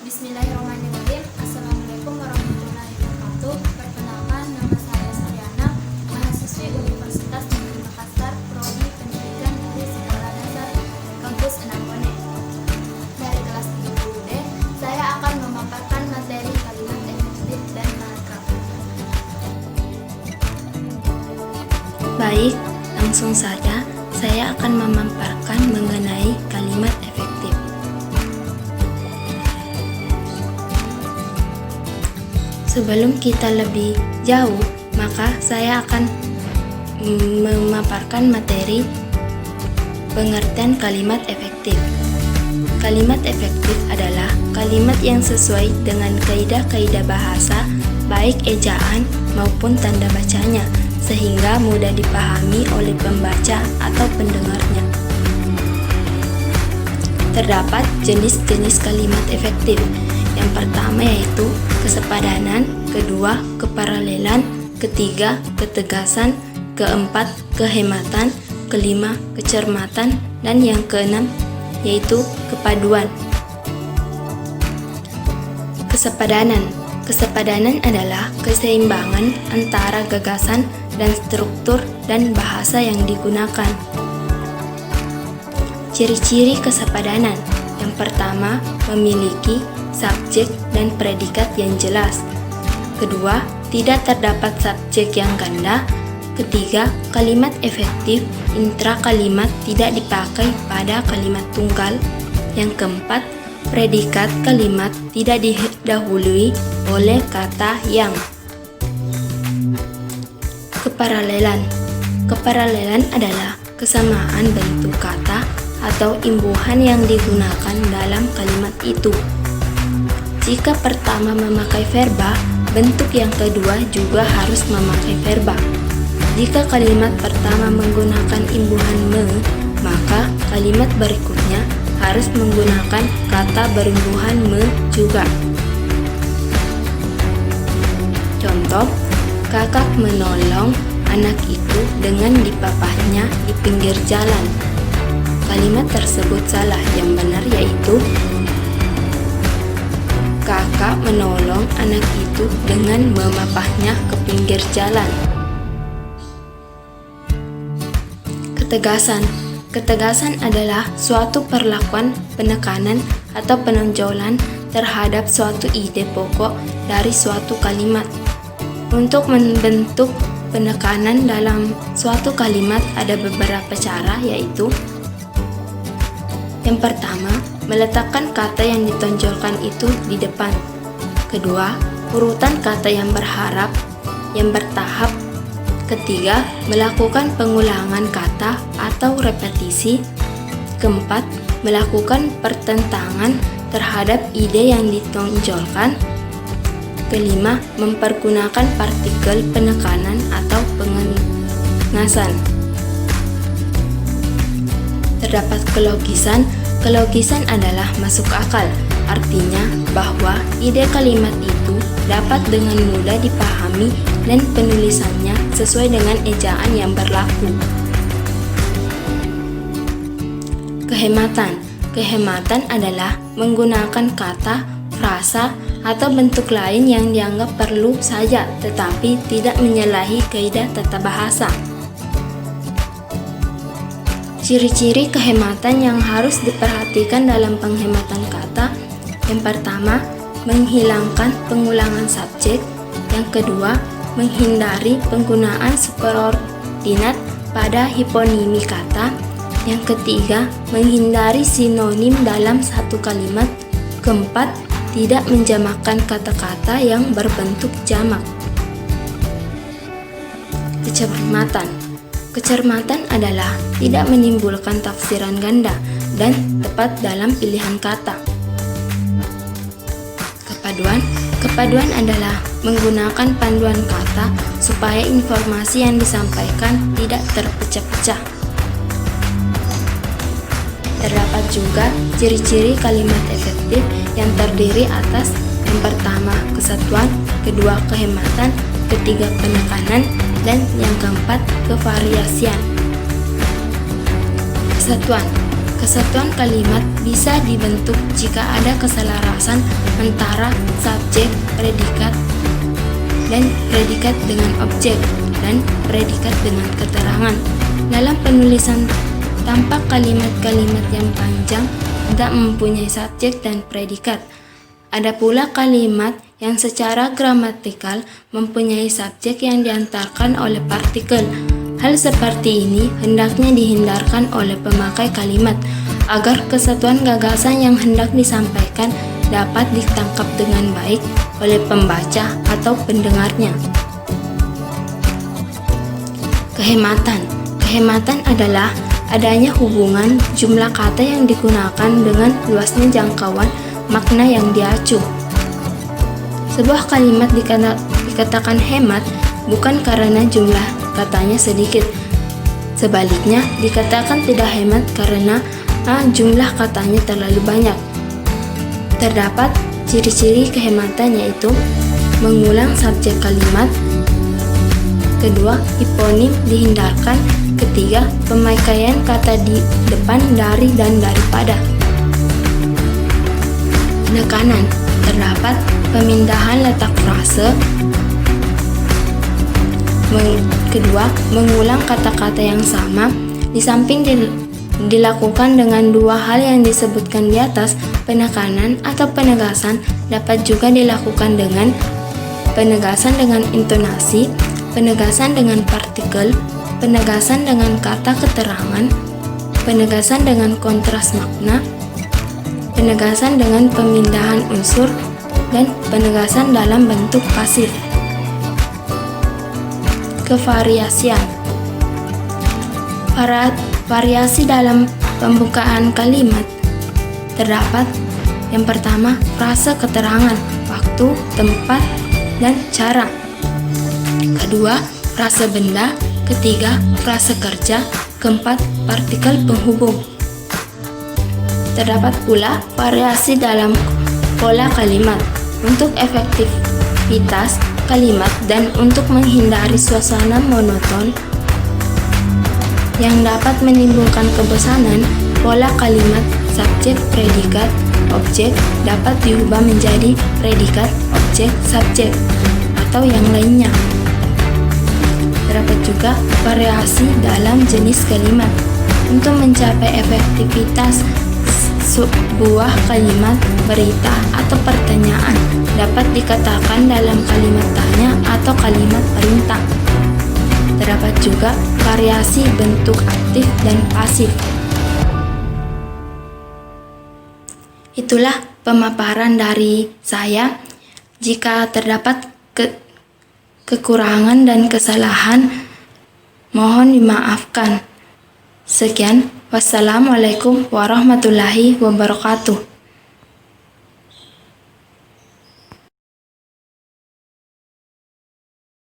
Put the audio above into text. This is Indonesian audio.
Bismillahirrahmanirrahim. Assalamualaikum warahmatullahi wabarakatuh. Perkenalkan, nama saya Suryana, mahasiswi Universitas Negeri Makassar, Prodi Pendidikan dari Sekolah Dasar Kampus Enambone. Dari kelas 30D, saya akan memaparkan materi kalimat efektif dan lengkap. Baik, langsung saja saya akan memaparkan mengenai kalimat efektif. Sebelum kita lebih jauh, maka saya akan memaparkan materi pengertian kalimat efektif. Kalimat efektif adalah kalimat yang sesuai dengan kaidah-kaidah bahasa, baik ejaan maupun tanda bacanya, sehingga mudah dipahami oleh pembaca atau pendengarnya. Terdapat jenis-jenis kalimat efektif. Yang pertama yaitu kesepadanan, kedua keparalelan, ketiga ketegasan, keempat kehematan, kelima kecermatan, dan yang keenam yaitu kepaduan. Kesepadanan. Kesepadanan adalah keseimbangan antara gagasan dan struktur dan bahasa yang digunakan. Ciri-ciri kesepadanan. Yang pertama, memiliki subjek dan predikat yang jelas. Kedua, tidak terdapat subjek yang ganda. Ketiga, kalimat efektif intra kalimat tidak dipakai pada kalimat tunggal. Yang keempat, predikat kalimat tidak didahului oleh kata yang. Keparalelan. Keparalelan adalah kesamaan bentuk kata atau imbuhan yang digunakan dalam kalimat itu. Jika pertama memakai verba, bentuk yang kedua juga harus memakai verba. Jika kalimat pertama menggunakan imbuhan me, maka kalimat berikutnya harus menggunakan kata berimbuhan me juga. Contoh, kakak menolong anak itu dengan dipapahnya di pinggir jalan. Kalimat tersebut salah, yang benar yaitu kakak menolong anak itu dengan memapahnya ke pinggir jalan. Ketegasan. Ketegasan adalah suatu perlakuan, penekanan, atau penonjolan terhadap suatu ide pokok dari suatu kalimat. Untuk membentuk penekanan dalam suatu kalimat ada beberapa cara, yaitu yang pertama, meletakkan kata yang ditonjolkan itu di depan. Kedua, urutan kata yang berharap, yang bertahap. Ketiga, melakukan pengulangan kata atau repetisi. Keempat, melakukan pertentangan terhadap ide yang ditonjolkan. Kelima, mempergunakan partikel penekanan atau pengenasan. Terdapat kelogisan. Kelogisan adalah masuk akal, artinya bahwa ide kalimat itu dapat dengan mudah dipahami dan penulisannya sesuai dengan ejaan yang berlaku. Kehematan. Kehematan adalah menggunakan kata, frasa, atau bentuk lain yang dianggap perlu saja tetapi tidak menyalahi kaidah tata bahasa. Ciri-ciri kehematan yang harus diperhatikan dalam penghematan kata. Yang pertama, menghilangkan pengulangan subjek. Yang kedua, menghindari penggunaan superordinat pada hiponimi kata. Yang ketiga, menghindari sinonim dalam satu kalimat. Keempat, tidak menjamakkan kata-kata yang berbentuk jamak. Kecermatan. Kecermatan adalah tidak menimbulkan tafsiran ganda dan tepat dalam pilihan kata. Kepaduan. Kepaduan adalah menggunakan panduan kata supaya informasi yang disampaikan tidak terpecah-pecah. Terdapat juga ciri-ciri kalimat efektif yang terdiri atas yang pertama kesatuan, kedua kehematan, ketiga penekanan, dan yang keempat kevariasian. Kesatuan. Kesatuan kalimat bisa dibentuk jika ada keselarasan antara subjek, predikat, dan predikat dengan objek, dan predikat dengan keterangan. Dalam penulisan tampak kalimat-kalimat yang panjang tidak mempunyai subjek dan predikat. Ada pula kalimat yang secara gramatikal mempunyai subjek yang diantarkan oleh partikel. Hal seperti ini hendaknya dihindarkan oleh pemakai kalimat agar kesatuan gagasan yang hendak disampaikan dapat ditangkap dengan baik oleh pembaca atau pendengarnya. Kehematan. Kehematan adalah adanya hubungan jumlah kata yang digunakan dengan luasnya jangkauan makna yang diacu. Sebuah kalimat dikatakan hemat bukan karena jumlah katanya sedikit. Sebaliknya, dikatakan tidak hemat karena jumlah katanya terlalu banyak. Terdapat ciri-ciri kehematan yaitu mengulang subjek kalimat, kedua, hiponim dihindarkan, ketiga, pemakaian kata di depan dari dan daripada. Penekanan, terdapat pemindahan letak frase. Kedua, mengulang kata-kata yang sama. Di samping dilakukan dengan dua hal yang disebutkan di atas, penekanan atau penegasan dapat juga dilakukan dengan penegasan dengan intonasi, penegasan dengan partikel, penegasan dengan kata keterangan, penegasan dengan kontras makna, penegasan dengan pemindahan unsur, dan penegasan dalam bentuk pasif. Kevariasian. Variasi dalam pembukaan kalimat terdapat yang pertama, frase keterangan, waktu, tempat, dan cara. Kedua, frase benda. Ketiga, frase kerja. Keempat, partikel penghubung. Terdapat pula variasi dalam pola kalimat untuk efektivitas kalimat dan untuk menghindari suasana monoton yang dapat menimbulkan kebosanan. Pola kalimat subjek, predikat, objek dapat diubah menjadi predikat, objek, subjek, atau yang lainnya. Terdapat juga variasi dalam jenis kalimat. Untuk mencapai efektivitas sebuah kalimat, berita, atau pertanyaan dapat dikatakan dalam kalimat tanya atau kalimat perintah. Terdapat juga variasi bentuk aktif dan pasif. Itulah pemaparan dari saya. Jika terdapat kekurangan dan kesalahan, mohon dimaafkan. Sekian, wassalamualaikum warahmatullahi wabarakatuh.